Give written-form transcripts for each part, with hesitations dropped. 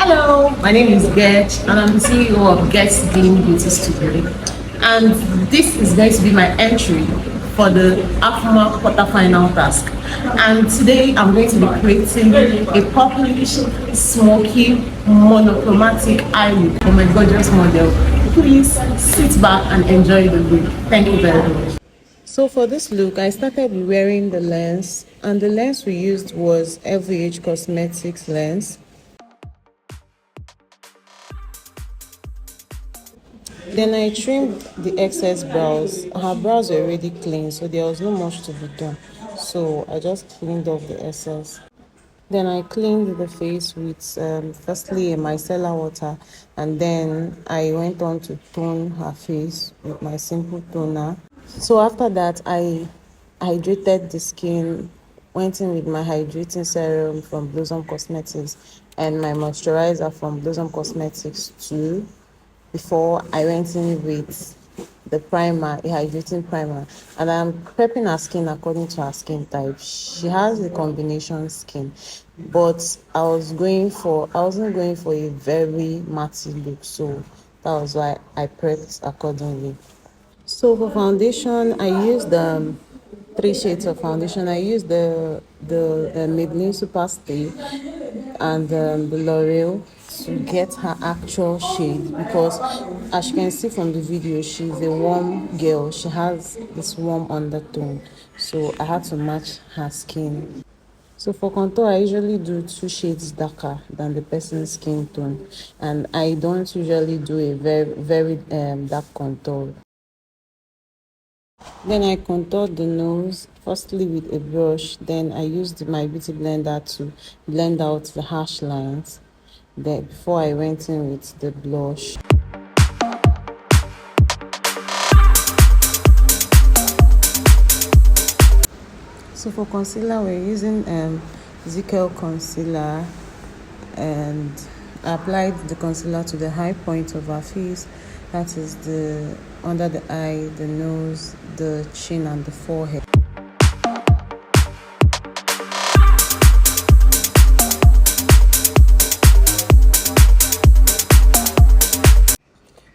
Hello, my name is Getch and I'm the CEO of Get's Bean Beauty Studio. And this is going to be my entry for the AFMA quarterfinal task. And today I'm going to be creating a purplish, smoky, monochromatic eye look for my gorgeous model. Please sit back and enjoy the look. Thank you very much. So for this look, I started wearing the lens, and the lens we used was LVH Cosmetics lens. Then I trimmed the excess brows. Her brows were already clean, so there was not much to be done. So I just cleaned off the excess. Then I cleaned the face with firstly a micellar water, and then I went on to tone her face with my simple toner. So after that, I hydrated the skin, went in with my hydrating serum from Blossom Cosmetics and my moisturizer from Blossom Cosmetics too, before I went in with the primer, a hydrating primer. And I'm prepping her skin according to her skin type. She has a combination skin, but I wasn't going for a very matte look, so that was why I prepped accordingly. So for foundation, I used three shades of foundation. I used the Maybelline Super Stay and the L'Oreal to get her actual shade, because as you can see from the video, she's a warm girl. She has this warm undertone, so I had to match her skin. So for contour, I usually do 2 shades darker than the person's skin tone, and I don't usually do a very dark contour. Then I contoured the nose, firstly with a brush. Then I used my beauty blender to blend out the harsh lines. Then before I went in with the blush. So for concealer, we're using Zickel concealer, and I applied the concealer to the high point of her face. That is the under the eye, the nose, the chin, and the forehead.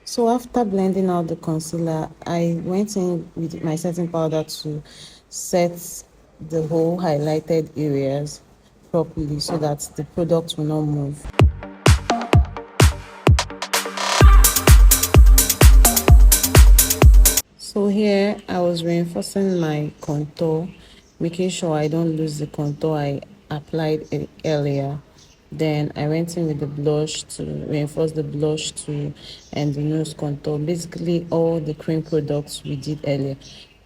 So after blending out the concealer, I went in with my setting powder to set the whole highlighted areas properly so that the product will not move. So here I was reinforcing my contour, making sure I don't lose the contour I applied earlier. Then I went in with the blush to reinforce the blush too, and the nose contour. Basically all the cream products we did earlier,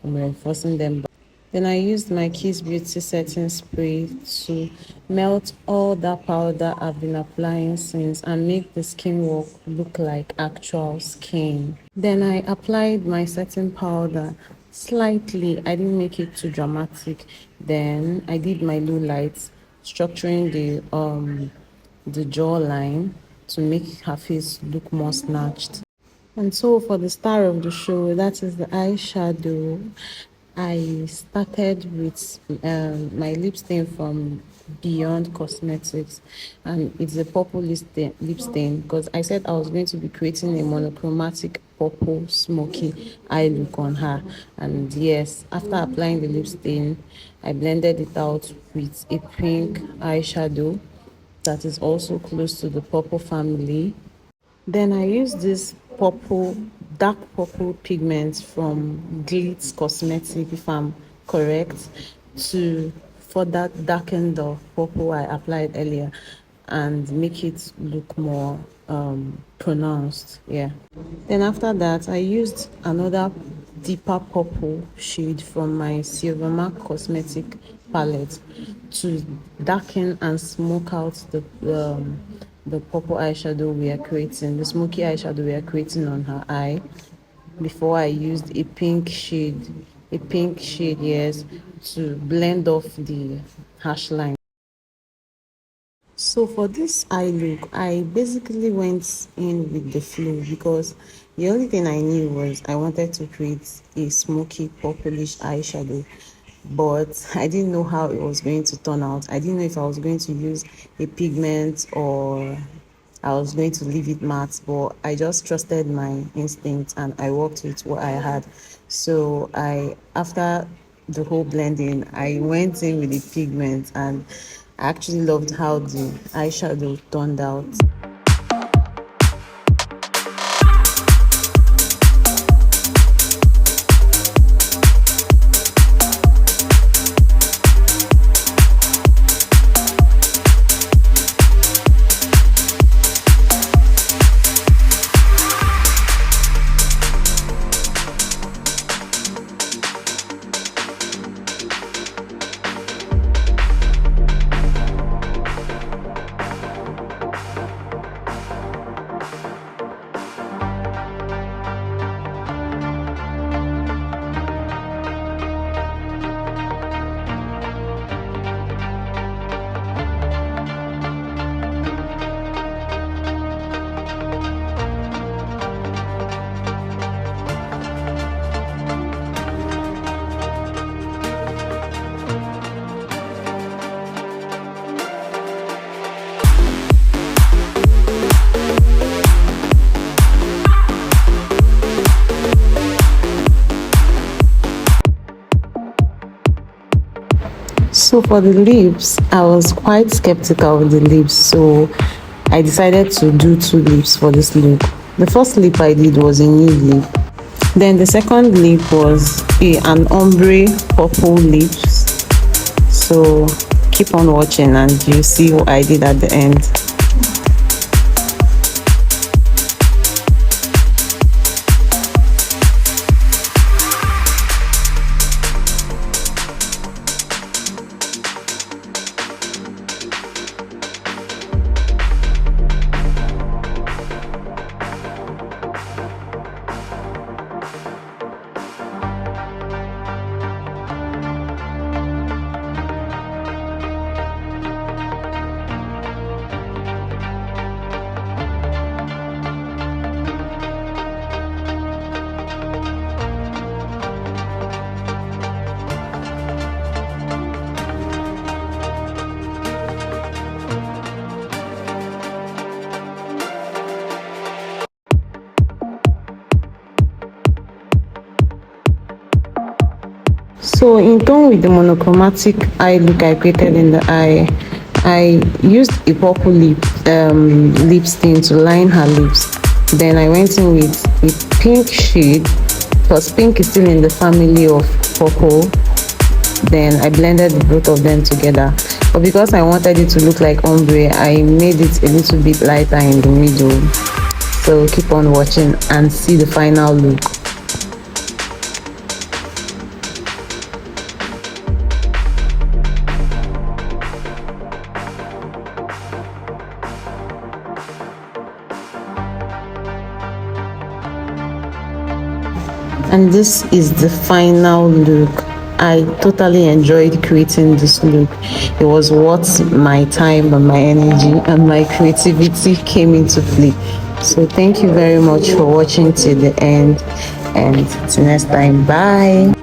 I'm reinforcing them back. Then I used my Kiss Beauty setting spray to melt all that powder I've been applying since and make the skin work look like actual skin. Then I applied my setting powder slightly. I didn't make it too dramatic. Then I did my low lights, structuring the jawline to make her face look more snatched. And so for the star of the show, that is the eyeshadow. I started with my lip stain from Beyond Cosmetics, and it's a purple lip stain because I said I was going to be creating a monochromatic purple smoky eye look on her. And yes, after applying the lip stain, I blended it out with a pink eyeshadow that is also close to the purple family. Then I used this dark purple pigment from Glitz Cosmetic, if I'm correct, to further darken the purple I applied earlier and make it look more pronounced. Yeah. Then after that, I used another deeper purple shade from my Silvermark Cosmetic palette to darken and smoke out the purple eyeshadow we are creating, the smoky eyeshadow we are creating on her eye. Before I used a pink shade, yes, to blend off the harsh line. So for this eye look, I basically went in with the flow because the only thing I knew was I wanted to create a smoky purplish eyeshadow, but I didn't know how it was going to turn out. I didn't know if I was going to use a pigment or I was going to leave it matte, but I just trusted my instinct and I worked with what I had. So after the whole blending, I went in with the pigment and I actually loved how the eyeshadow turned out. So for the lips, I was quite skeptical with the lips, so I decided to do two lips for this look. The first lip I did was a nude lip. Then the second lip was an ombre purple lips. So keep on watching and you see what I did at the end. So in tone with the monochromatic eye look I created in the eye, I used a purple lip stain to line her lips. Then I went in with pink shade, because pink is still in the family of purple. Then I blended both of them together. But because I wanted it to look like ombre, I made it a little bit lighter in the middle. So keep on watching and see the final look. And this is the final look. I totally enjoyed creating this look. It was worth my time and my energy, and my creativity came into play. So thank you very much for watching till the end, and till next time, bye.